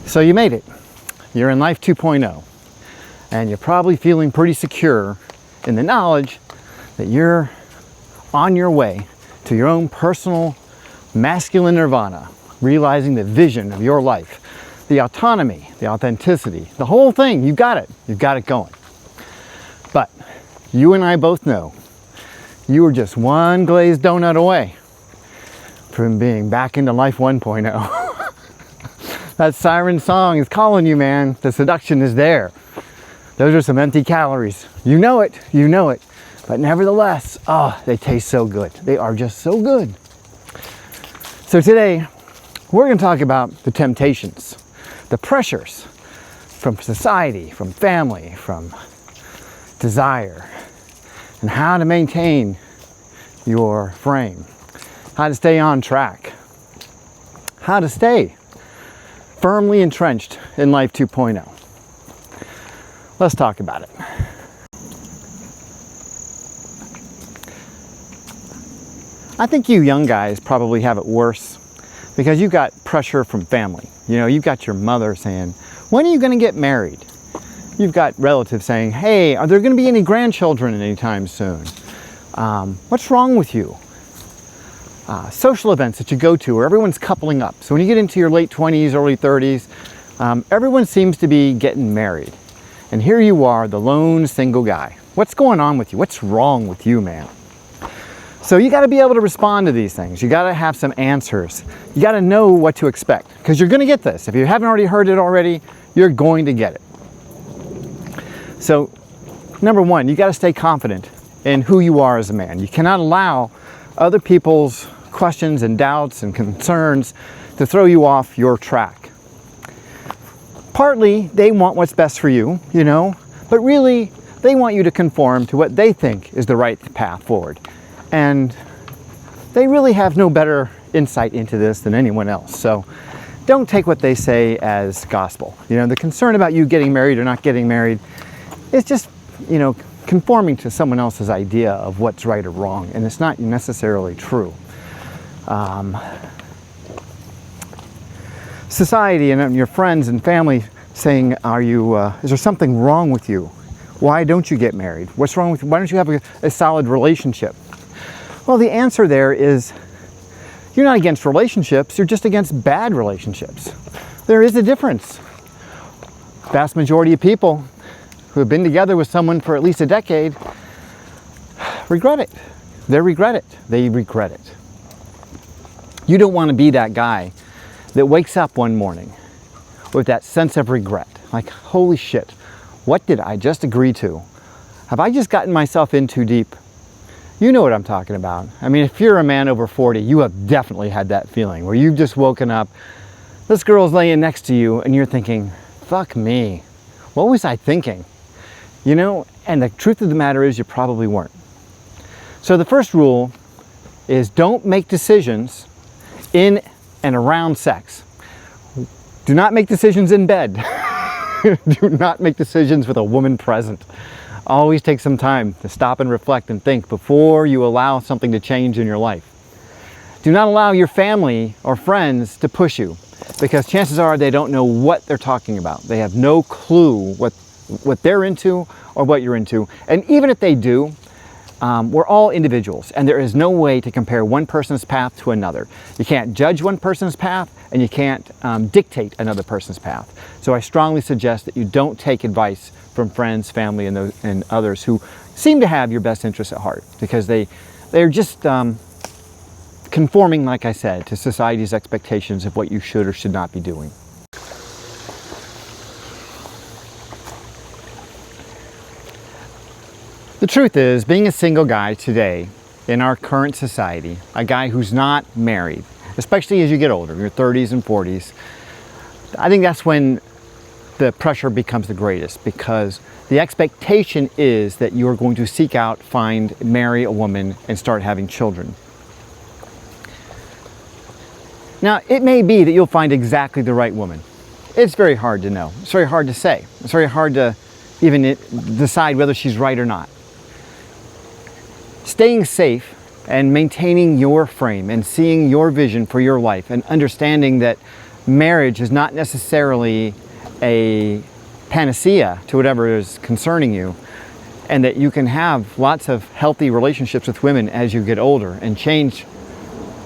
So you made it. You're in life 2.0, and you're probably feeling pretty secure in the knowledge that you're on your way to your own personal masculine nirvana, realizing the vision of your life, the autonomy, the authenticity, the whole thing. You've got it going. But you and I both know you are just one glazed donut away from being back into life 1.0. That siren song is calling you, man. The seduction is there. Those are some empty calories. You know it. But nevertheless, they taste so good. They are just so good. So today, we're going to talk about the temptations, the pressures from society, from family, from desire, and how to maintain your frame, how to stay on track, how to stay firmly entrenched in life 2.0. Let's talk about it. I think you young guys probably have it worse because you've got pressure from family. You know, you've got your mother saying, when are you going to get married? You've got relatives saying, hey, are there going to be any grandchildren anytime soon? What's wrong with you? Social events that you go to where everyone's coupling up. So when you get into your late 20s, early 30s, everyone seems to be getting married. And here you are, the lone single guy. What's going on with you? What's wrong with you, man? So you got to be able to respond to these things. You got to have some answers. You got to know what to expect because you're going to get this. If you haven't already heard it already, you're going to get it. So number one, you got to stay confident in who you are as a man. You cannot allow other people's questions and doubts and concerns to throw you off your track. Partly, they want what's best for you, but really, they want you to conform to what they think is the right path forward. And they really have no better insight into this than anyone else. So don't take what they say as gospel. The concern about you getting married or not getting married is just, conforming to someone else's idea of what's right or wrong, and it's not necessarily true. Society and your friends and family saying, is there something wrong with you? Why don't you get married? What's wrong with you? Why don't you have a solid relationship? Well, the answer there is you're not against relationships, you're just against bad relationships. There is a difference. Vast majority of people who have been together with someone for at least a decade regret it. They regret it. You don't want to be that guy that wakes up one morning with that sense of regret. Like, holy shit, what did I just agree to? Have I just gotten myself in too deep? You know what I'm talking about. I mean, if you're a man over 40, you have definitely had that feeling where you've just woken up, this girl's laying next to you, and you're thinking, fuck me. What was I thinking? And the truth of the matter is you probably weren't. So the first rule is don't make decisions in and around sex. Do not make decisions in bed. Do not make decisions with a woman present. Always take some time to stop and reflect and think before you allow something to change in your life. Do not allow your family or friends to push you because chances are they don't know what they're talking about. They have no clue what they're into or what you're into. And even if they do, we're all individuals and there is no way to compare one person's path to another. You can't judge one person's path and you can't dictate another person's path. So I strongly suggest that you don't take advice from friends, family, and others who seem to have your best interests at heart because they're just conforming, like I said, to society's expectations of what you should or should not be doing. The truth is, being a single guy today in our current society, a guy who's not married, especially as you get older, your 30s and 40s, I think that's when the pressure becomes the greatest because the expectation is that you're going to seek out, find, marry a woman and start having children. Now, it may be that you'll find exactly the right woman. It's very hard to know. It's very hard to say. It's very hard to even decide whether she's right or not. Staying safe and maintaining your frame and seeing your vision for your life and understanding that marriage is not necessarily a panacea to whatever is concerning you, and that you can have lots of healthy relationships with women as you get older and change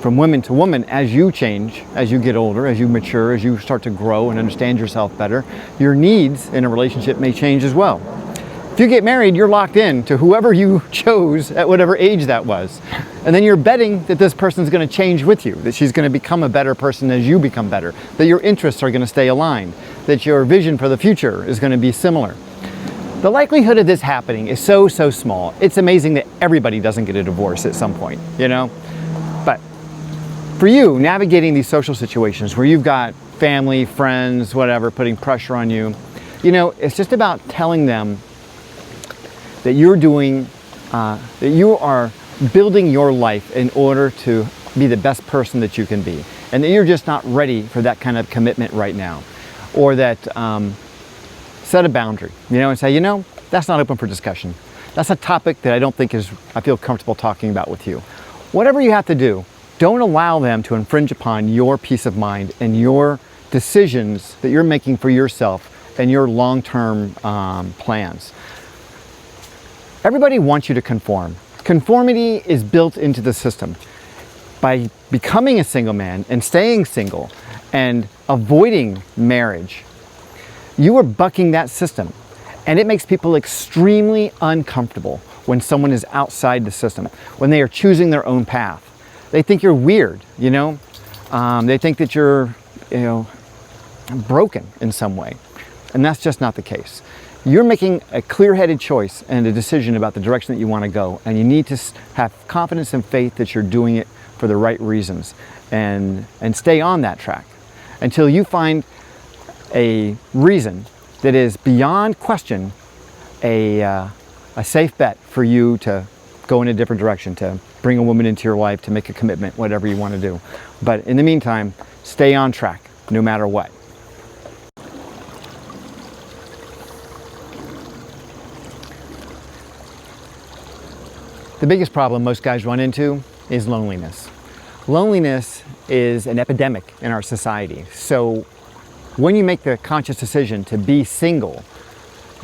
from woman to woman as you change, as you get older, as you mature, as you start to grow and understand yourself better. Your needs in a relationship may change as well. If you get married, you're locked in to whoever you chose at whatever age that was. And then you're betting that this person's going to change with you, that she's going to become a better person as you become better, that your interests are going to stay aligned, that your vision for the future is going to be similar. The likelihood of this happening is so small. It's amazing that everybody doesn't get a divorce at some point, you know? But for you, navigating these social situations where you've got family, friends, whatever, putting pressure on you, you know, it's just about telling them that you're doing, that you are building your life in order to be the best person that you can be. And that you're just not ready for that kind of commitment right now. Or that, set a boundary, you know, and say, you know, that's not open for discussion. That's a topic that I feel comfortable talking about with you. Whatever you have to do, don't allow them to infringe upon your peace of mind and your decisions that you're making for yourself and your long-term plans. Everybody wants you to conform. Conformity is built into the system. By becoming a single man and staying single and avoiding marriage, you are bucking that system. And it makes people extremely uncomfortable when someone is outside the system, when they are choosing their own path. They think you're weird, you know? They think that you're, you know, broken in some way. And that's just not the case. You're making a clear-headed choice and a decision about the direction that you want to go, and you need to have confidence and faith that you're doing it for the right reasons, and stay on that track until you find a reason that is beyond question a safe bet for you to go in a different direction, to bring a woman into your life, to make a commitment, whatever you want to do. But in the meantime, stay on track no matter what. The biggest problem most guys run into is loneliness. Loneliness is an epidemic in our society. So when you make the conscious decision to be single,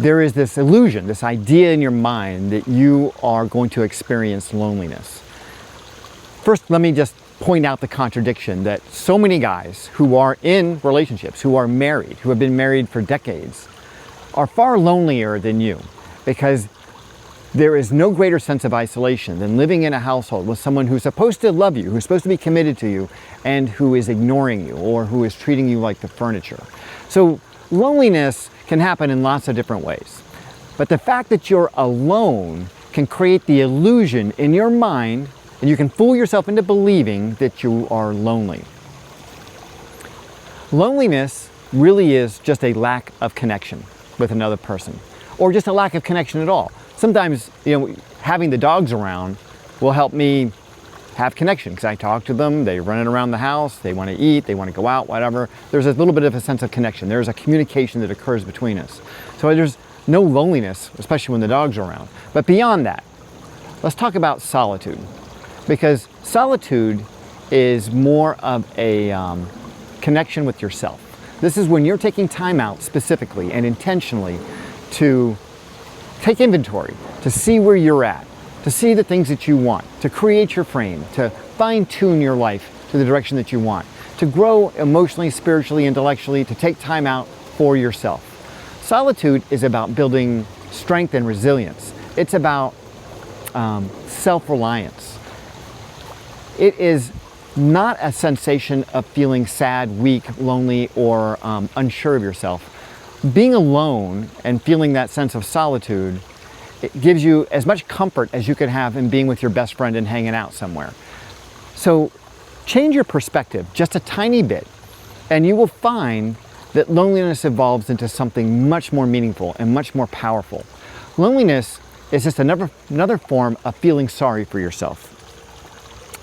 there is this illusion, this idea in your mind that you are going to experience loneliness. First, let me just point out the contradiction that so many guys who are in relationships, who are married, who have been married for decades, are far lonelier than you, because there is no greater sense of isolation than living in a household with someone who's supposed to love you, who's supposed to be committed to you, and who is ignoring you or who is treating you like the furniture. So loneliness can happen in lots of different ways. But the fact that you're alone can create the illusion in your mind, and you can fool yourself into believing that you are lonely. Loneliness really is just a lack of connection with another person, or just a lack of connection at all. Sometimes, you know, having the dogs around will help me have connection because I talk to them, they're running around the house, they want to eat, they want to go out, whatever. There's a little bit of a sense of connection. There's a communication that occurs between us. So there's no loneliness, especially when the dogs are around. But beyond that, let's talk about solitude. Because solitude is more of a connection with yourself. This is when you're taking time out specifically and intentionally to take inventory, to see where you're at, to see the things that you want, to create your frame, to fine-tune your life to the direction that you want, to grow emotionally, spiritually, intellectually, to take time out for yourself. Solitude is about building strength and resilience. It's about self-reliance. It is not a sensation of feeling sad, weak, lonely, or unsure of yourself. Being alone and feeling that sense of solitude, it gives you as much comfort as you could have in being with your best friend and hanging out somewhere. So change your perspective just a tiny bit, and you will find that loneliness evolves into something much more meaningful and much more powerful. Loneliness is just another form of feeling sorry for yourself.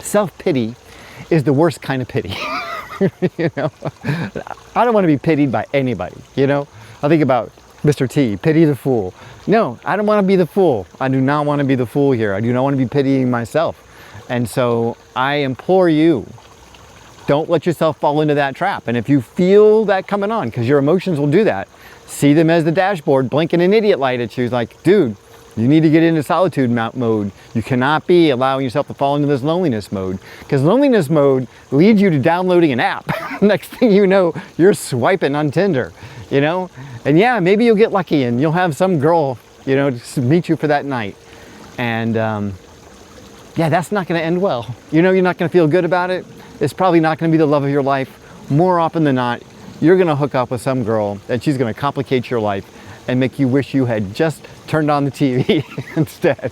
Self-pity is the worst kind of pity. You know, I don't want to be pitied by anybody, you know? I think about Mr. T, pity the fool. No, I don't want to be the fool. I do not want to be the fool here. I do not want to be pitying myself. And so I implore you don't let yourself fall into that trap. And if you feel that coming on, because your emotions will do that, see them as the dashboard blinking an idiot light at you. It's like, dude, you need to get into solitude mode. You cannot be allowing yourself to fall into this loneliness mode, because loneliness mode leads you to downloading an app. Next thing you know, you're swiping on Tinder, you know? And yeah, maybe you'll get lucky and you'll have some girl, you know, to meet you for that night. And yeah, that's not gonna end well. You know, you're not gonna feel good about it. It's probably not gonna be the love of your life. More often than not, you're gonna hook up with some girl and she's gonna complicate your life and make you wish you had just turned on the TV instead.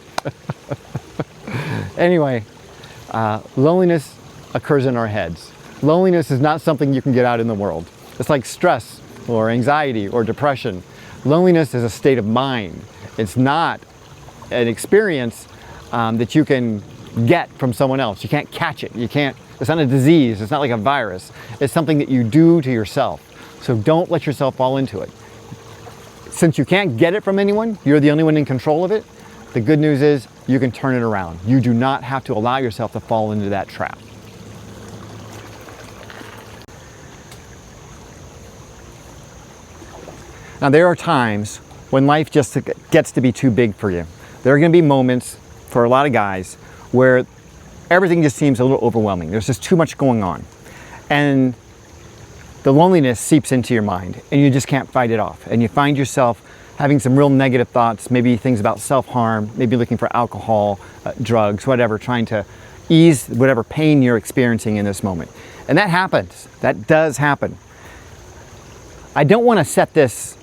Anyway, loneliness occurs in our heads. Loneliness is not something you can get out in the world. It's like stress or anxiety or depression. Loneliness is a state of mind. It's not an experience that you can get from someone else. You can't catch it. It's not a disease. It's not like a virus. It's something that you do to yourself. So don't let yourself fall into it. Since you can't get it from anyone, you're the only one in control of it. The good news is you can turn it around. You do not have to allow yourself to fall into that trap. Now, there are times when life just gets to be too big for you. There are going to be moments for a lot of guys where everything just seems a little overwhelming. There's just too much going on. And the loneliness seeps into your mind and you just can't fight it off. And you find yourself having some real negative thoughts, maybe things about self-harm, maybe looking for alcohol, drugs, whatever, trying to ease whatever pain you're experiencing in this moment. And that happens. That does happen. I don't want to set this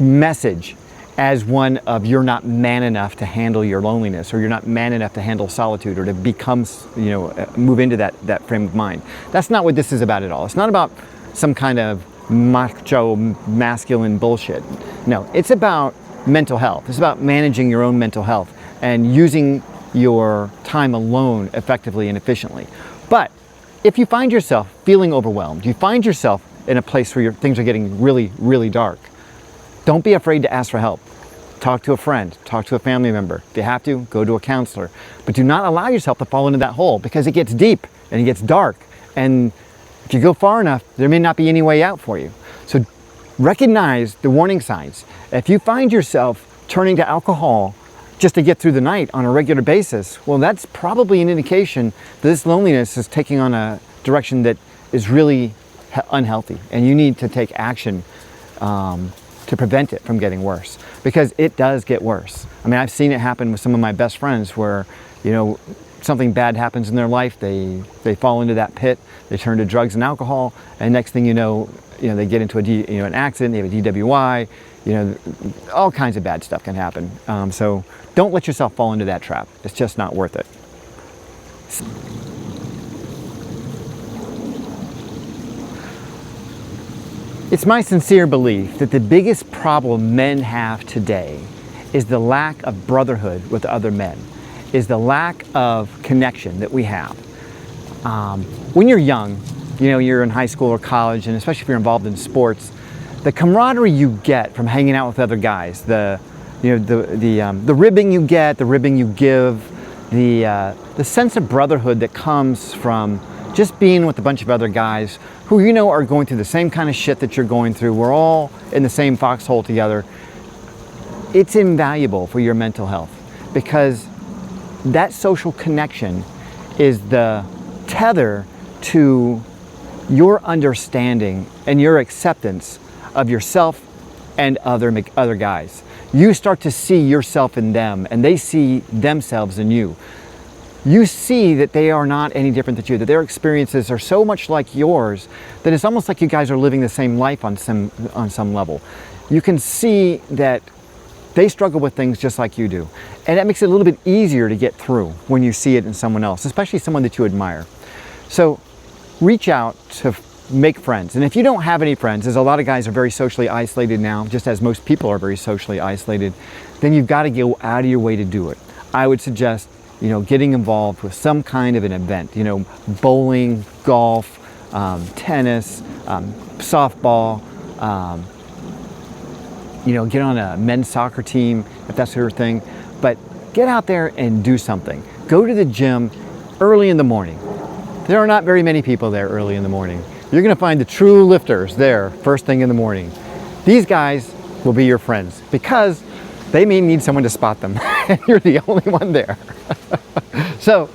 message as one of you're not man enough to handle your loneliness, or you're not man enough to handle solitude, or to become, you know, move into that frame of mind. That's not what this is about at all. It's not about some kind of macho, masculine bullshit. No, it's about mental health. It's about managing your own mental health and using your time alone effectively and efficiently. But if you find yourself feeling overwhelmed, you find yourself in a place where things are getting really, really dark, don't be afraid to ask for help. Talk to a friend, talk to a family member. If you have to, go to a counselor. But do not allow yourself to fall into that hole, because it gets deep and it gets dark. And if you go far enough, there may not be any way out for you. So recognize the warning signs. If you find yourself turning to alcohol just to get through the night on a regular basis, well, that's probably an indication that this loneliness is taking on a direction that is really unhealthy, and you need to take action to prevent it from getting worse, because it does get worse. I mean, I've seen it happen with some of my best friends where, you know, something bad happens in their life, they fall into that pit, they turn to drugs and alcohol, and next thing you know, they get into an accident, they have a DWI, all kinds of bad stuff can happen. So don't let yourself fall into that trap. It's just not worth it. It's my sincere belief that the biggest problem men have today is the lack of brotherhood with other men, is the lack of connection that we have. When you're young, you're in high school or college, and especially if you're involved in sports, the camaraderie you get from hanging out with other guys, the ribbing you get, the ribbing you give, the sense of brotherhood that comes from just being with a bunch of other guys who are going through the same kind of shit that you're going through. We're all in the same foxhole together. It's invaluable for your mental health, because that social connection is the tether to your understanding and your acceptance of yourself and other guys. You start to see yourself in them, and they see themselves in you. You see that they are not any different than you, that their experiences are so much like yours that it's almost like you guys are living the same life on some level. You can see that they struggle with things just like you do. And that makes it a little bit easier to get through when you see it in someone else, especially someone that you admire. So reach out to make friends. And if you don't have any friends, as a lot of guys are very socially isolated now, just as most people are very socially isolated, then you've got to go out of your way to do it. I would suggest getting involved with some kind of an event, bowling, golf, tennis, softball, get on a men's soccer team if that's your thing. But get out there and do something. Go to the gym early in the morning. There are not very many people there early in the morning. You're going to find the true lifters there first thing in the morning. These guys will be your friends because they may need someone to spot them and you're the only one there. So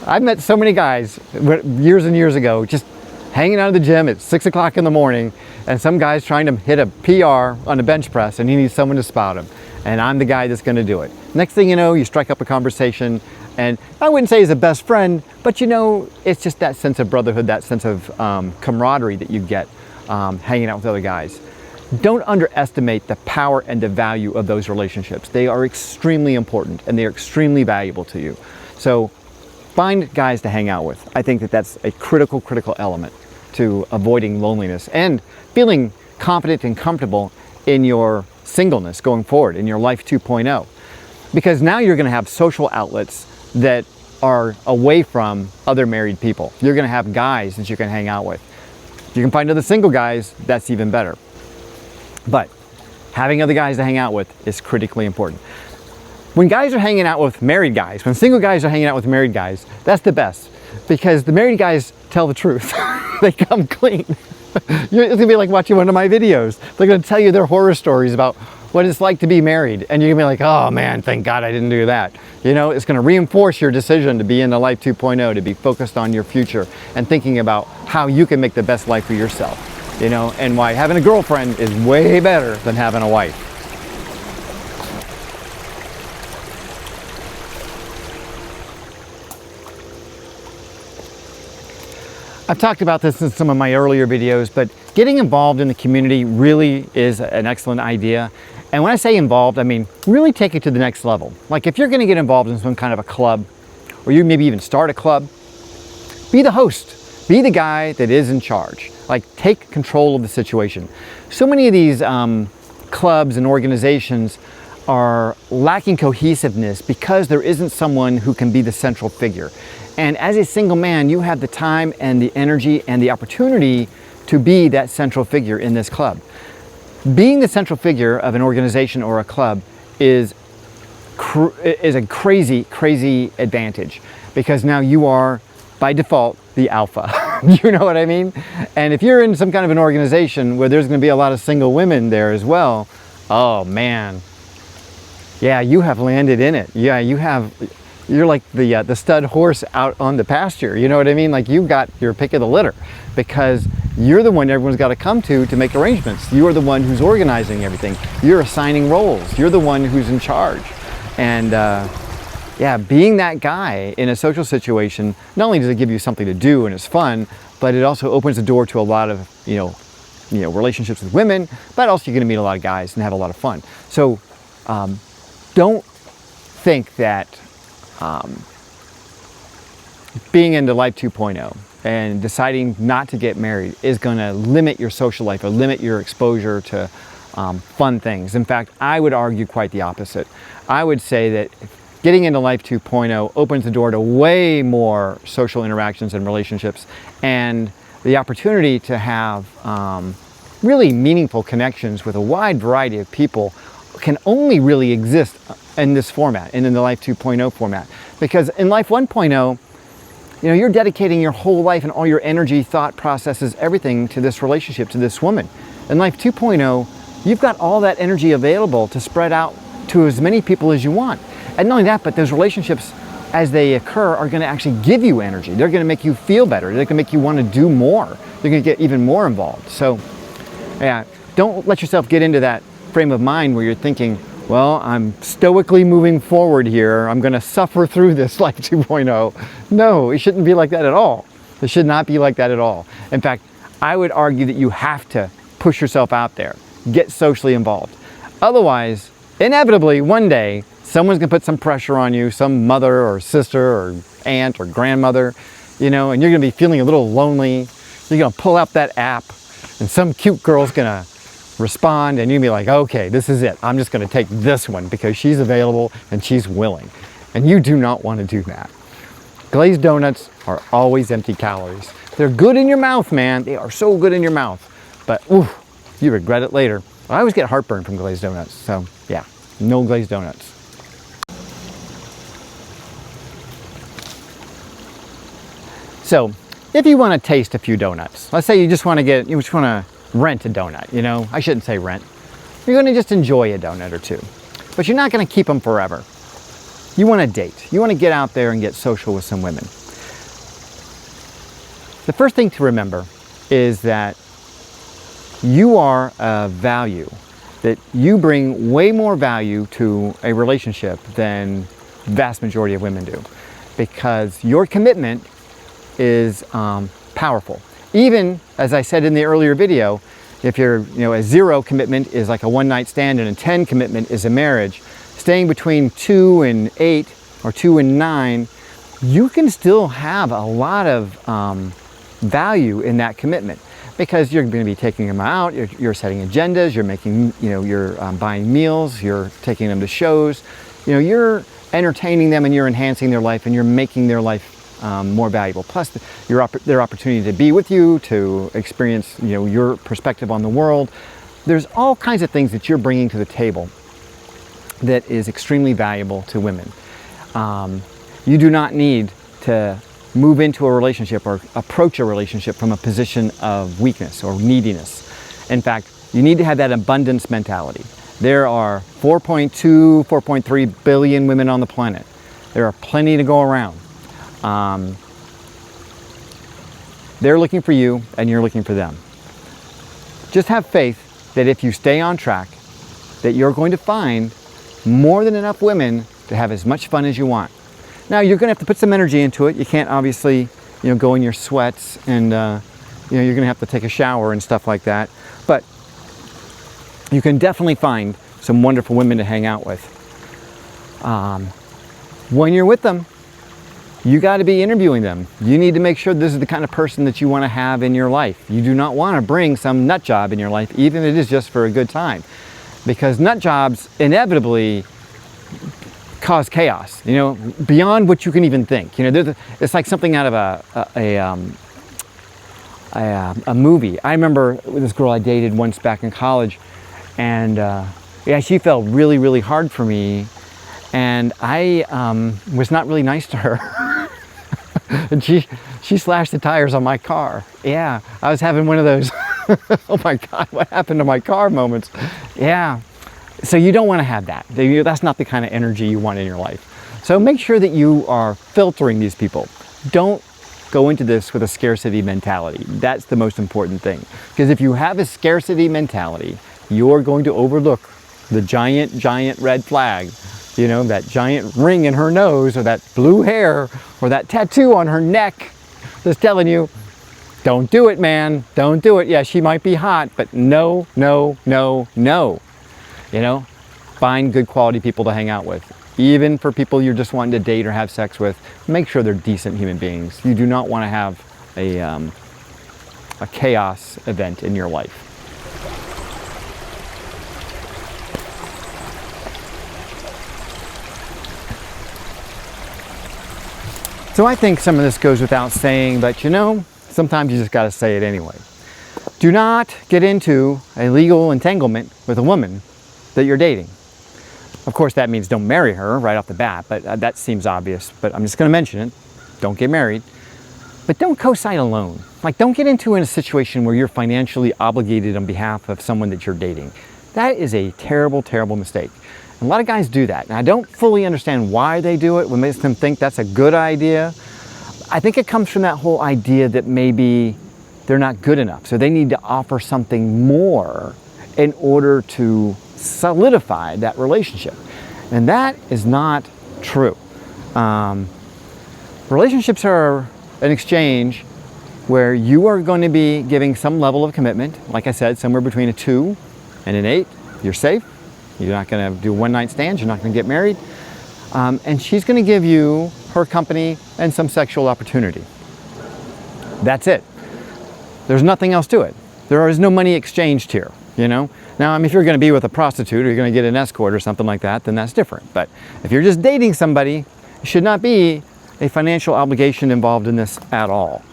I've met so many guys years and years ago just hanging out at the gym at 6 o'clock in the morning, and some guy's trying to hit a PR on a bench press and he needs someone to spot him. And I'm the guy that's going to do it. Next thing you know, you strike up a conversation, and I wouldn't say he's a best friend, but you know, it's just that sense of brotherhood, that sense of camaraderie that you get hanging out with other guys. Don't underestimate the power and the value of those relationships. They are extremely important and they are extremely valuable to you. So find guys to hang out with. I think that that's a critical element to avoiding loneliness and feeling confident and comfortable in your singleness going forward, in your life 2.0. Because now you're going to have social outlets that are away from other married people. You're going to have guys that you can hang out with. If you can find other single guys, that's even better. But having other guys to hang out with is critically important. When guys are hanging out with married guys, when single guys are hanging out with married guys, that's the best. Because the married guys tell the truth. They come clean. It's going to be like watching one of my videos. They're going to tell you their horror stories about what it's like to be married. And you're going to be like, oh man, thank God I didn't do that. You know, it's going to reinforce your decision to be in the life 2.0, to be focused on your future and thinking about how you can make the best life for yourself. You know, and why having a girlfriend is way better than having a wife. I've talked about this in some of my earlier videos, but getting involved in the community really is an excellent idea. And when I say involved, I mean really take it to the next level. Like if you're going to get involved in some kind of a club, or you maybe even start a club, be the host. Be the guy that is in charge. Like, take control of the situation. So many of these clubs and organizations are lacking cohesiveness because there isn't someone who can be the central figure. And as a single man, you have the time and the energy and the opportunity to be that central figure in this club. Being the central figure of an organization or a club is a crazy advantage, because now you are, by default, the alpha. You know what I mean? And if you're in some kind of an organization where there's going to be a lot of single women there as well, oh man, yeah, you have landed in it. Yeah, you're like the stud horse out on the pasture. You know what I mean? Like, you got your pick of the litter, because you're the one everyone's got to come to make arrangements. You're the one who's organizing everything. You're assigning roles. You're the one who's in charge. And yeah, being that guy in a social situation, not only does it give you something to do and it's fun, but it also opens the door to a lot of, you know, relationships with women, but also you're going to meet a lot of guys and have a lot of fun. So don't think that being into Life 2.0 and deciding not to get married is going to limit your social life or limit your exposure to fun things. In fact, I would argue quite the opposite. I would say that getting into Life 2.0 opens the door to way more social interactions and relationships, and the opportunity to have really meaningful connections with a wide variety of people can only really exist in this format and in the Life 2.0 format. Because in Life 1.0, you know, you're dedicating your whole life and all your energy, thought processes, everything to this relationship, to this woman. In Life 2.0, you've got all that energy available to spread out to as many people as you want. And not only that, but those relationships, as they occur, are going to actually give you energy. They're going to make you feel better. They're going to make you want to do more. They're going to get even more involved. So, yeah, don't let yourself get into that frame of mind where you're thinking, well, I'm stoically moving forward here. I'm going to suffer through this Life 2.0. No, it shouldn't be like that at all. It should not be like that at all. In fact, I would argue that you have to push yourself out there. Get socially involved. Otherwise, inevitably, one day, someone's going to put some pressure on you, some mother or sister or aunt or grandmother, you know, and you're going to be feeling a little lonely. You're going to pull up that app and some cute girl's going to respond and you'll be like, okay, this is it. I'm just going to take this one because she's available and she's willing. And you do not want to do that. Glazed donuts are always empty calories. They're good in your mouth, man. They are so good in your mouth. But oof, you regret it later. I always get heartburn from glazed donuts. So yeah, no glazed donuts. So if you want to taste a few donuts, let's say you just want to rent a donut, you know, I shouldn't say rent. You're going to just enjoy a donut or two, but you're not going to keep them forever. You want to date. You want to get out there and get social with some women. The first thing to remember is that you are a value, that you bring way more value to a relationship than the vast majority of women do, because your commitment is powerful. Even, as I said in the earlier video, if you're, a 0 commitment is like a one-night stand, and a 10 commitment is a marriage, staying between 2 and 8 or 2 and 9, you can still have a lot of value in that commitment, because you're going to be taking them out, you're setting agendas, you're making, you're buying meals, you're taking them to shows, you're entertaining them, and you're enhancing their life, and you're making their life more valuable. Plus their opportunity to be with you, to experience, your perspective on the world. There's all kinds of things that you're bringing to the table that is extremely valuable to women. You do not need to move into a relationship or approach a relationship from a position of weakness or neediness. In fact, you need to have that abundance mentality. There are 4.2, 4.3 billion women on the planet. There are plenty to go around. They're looking for you, and you're looking for them. Just have faith that if you stay on track, that you're going to find more than enough women to have as much fun as you want. Now, you're going to have to put some energy into it. You can't obviously, go in your sweats, and you're going to have to take a shower and stuff like that. But you can definitely find some wonderful women to hang out with. When you're with them, you got to be interviewing them. You need to make sure this is the kind of person that you want to have in your life. You do not want to bring some nut job in your life, even if it is just for a good time, because nut jobs inevitably cause chaos, beyond what you can even think. It's like something out of a movie. I remember this girl I dated once back in college, and she fell really, really hard for me, and I was not really nice to her. And she slashed the tires on my car. Yeah, I was having one of those oh my God, what happened to my car moments. Yeah. So you don't want to have that. That's not the kind of energy you want in your life. So make sure that you are filtering these people. Don't go into this with a scarcity mentality. That's the most important thing. Because if you have a scarcity mentality, you're going to overlook the giant, giant red flag. That giant ring in her nose, or that blue hair, or that tattoo on her neck. Just telling you, don't do it, man. Don't do it. Yeah, she might be hot, but no, no, no, no. Find good quality people to hang out with. Even for people you're just wanting to date or have sex with, make sure they're decent human beings. You do not want to have a chaos event in your life. So I think some of this goes without saying, but sometimes you just got to say it anyway. Do not get into a legal entanglement with a woman that you're dating. Of course, that means don't marry her right off the bat, but that seems obvious, but I'm just going to mention it. Don't get married, but don't co-sign a loan. Like, don't get into a situation where you're financially obligated on behalf of someone that you're dating. That is a terrible, terrible mistake. And a lot of guys do that, and I don't fully understand why they do it, what makes them think that's a good idea. I think it comes from that whole idea that maybe they're not good enough, so they need to offer something more in order to solidify that relationship. And that is not true. Relationships are an exchange where you are going to be giving some level of commitment. Like I said, somewhere between a 2 and an 8. You're safe. You're not going to do one-night stands. You're not going to get married. And she's going to give you her company and some sexual opportunity. That's it. There's nothing else to it. There is no money exchanged here, Now, if you're going to be with a prostitute, or you're going to get an escort or something like that, then that's different. But if you're just dating somebody, it should not be a financial obligation involved in this at all.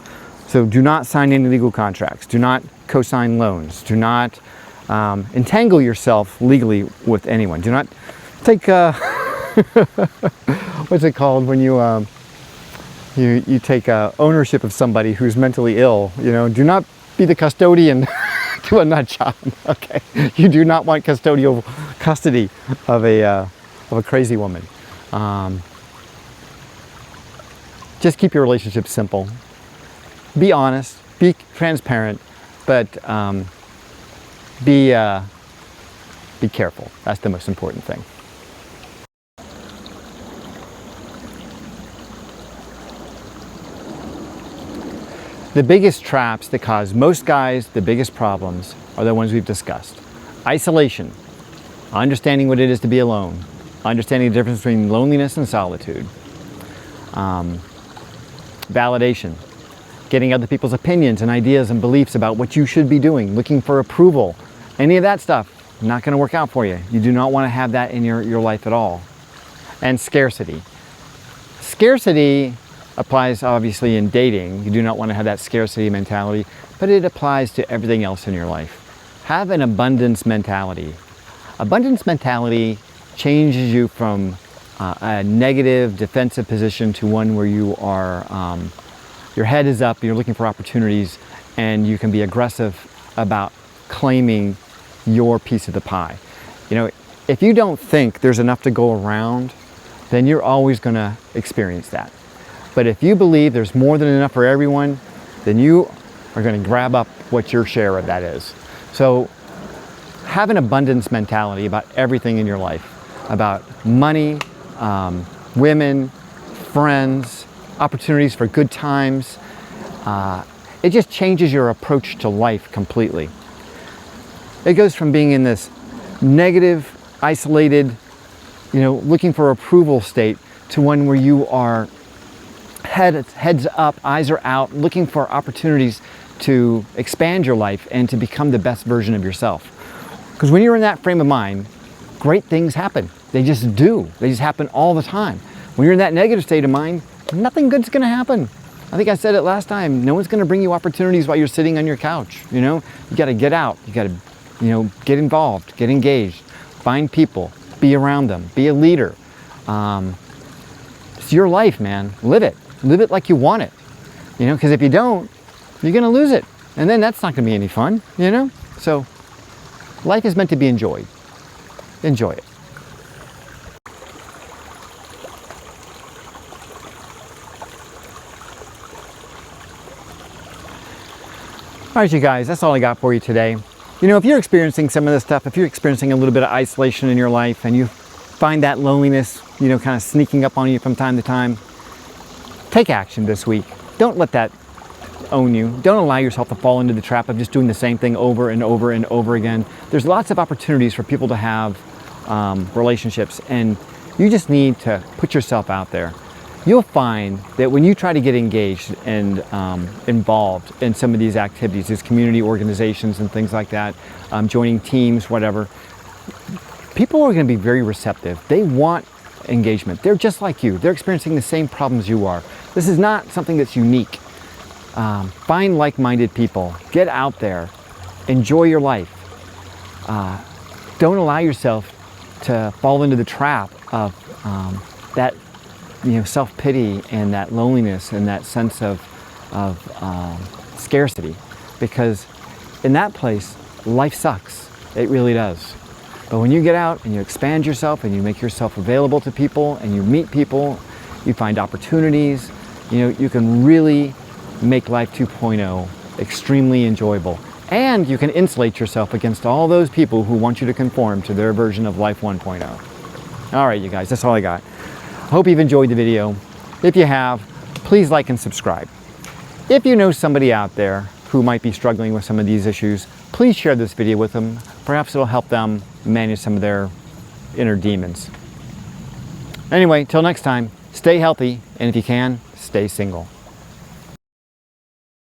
So do not sign any legal contracts. Do not co-sign loans. Do not entangle yourself legally with anyone. Do not take, what's it called when you, You take ownership of somebody who's mentally ill. You know, do not be the custodian to a nut job. Okay, you do not want custodial custody of a crazy woman. Just keep your relationship simple. Be honest, be transparent, but be careful. That's the most important thing. The biggest traps that cause most guys the biggest problems are the ones we've discussed. Isolation, understanding what it is to be alone, understanding the difference between loneliness and solitude. Validation, getting other people's opinions and ideas and beliefs about what you should be doing, looking for approval. Any of that stuff, not going to work out for you. You do not want to have that in your life at all. And scarcity. Scarcity applies obviously in dating. You do not want to have that scarcity mentality, but it applies to everything else in your life. Have an abundance mentality. Abundance mentality changes you from a negative defensive position to one where you are, your head is up, you're looking for opportunities, and you can be aggressive about claiming your piece of the pie. You know, if you don't think there's enough to go around, then you're always going to experience that. But if you believe there's more than enough for everyone, then you are going to grab up what your share of that is. So have an abundance mentality about everything in your life, about money, women, friends, opportunities for good times. It just changes your approach to life completely. It goes from being in this negative, isolated, you know, looking for approval state to one where you are heads up, eyes are out, looking for opportunities to expand your life and to become the best version of yourself. Because when you're in that frame of mind, great things happen. They just do. They just happen all the time. When you're in that negative state of mind, nothing good's going to happen. I think I said it last time. No one's going to bring you opportunities while you're sitting on your couch. You know, you got to get out. You got to, you know, get involved, get engaged, find people, be around them, be a leader. It's your life, man. Live it. Live it like you want it. You know, because if you don't, you're going to lose it. And then that's not going to be any fun, you know? So life is meant to be enjoyed. Enjoy it. All right, you guys, that's all I got for you today. You know, if you're experiencing some of this stuff, if you're experiencing a little bit of isolation in your life and you find that loneliness, you know, kind of sneaking up on you from time to time, take action this week. Don't let that own you. Don't allow yourself to fall into the trap of just doing the same thing over and over and over again. There's lots of opportunities for people to have relationships, and you just need to put yourself out there. You'll find that when you try to get engaged and involved in some of these activities, these community organizations and things like that, joining teams, whatever, people are going to be very receptive. They want engagement. They're just like you. They're experiencing the same problems you are. This is not something that's unique. Find like-minded people. Get out there. Enjoy your life. Don't allow yourself to fall into the trap of that, you know, self-pity and that loneliness and that sense of scarcity, because in that place, life sucks. It really does. But when you get out and you expand yourself and you make yourself available to people and you meet people, you find opportunities, you know, you can really make Life 2.0 extremely enjoyable. And you can insulate yourself against all those people who want you to conform to their version of Life 1.0. All right, you guys, that's all I got. Hope you've enjoyed the video. If you have, please like and subscribe. If you know somebody out there who might be struggling with some of these issues, please share this video with them. Perhaps it'll help them manage some of their inner demons. Anyway, till next time, stay healthy, and if you can, stay single.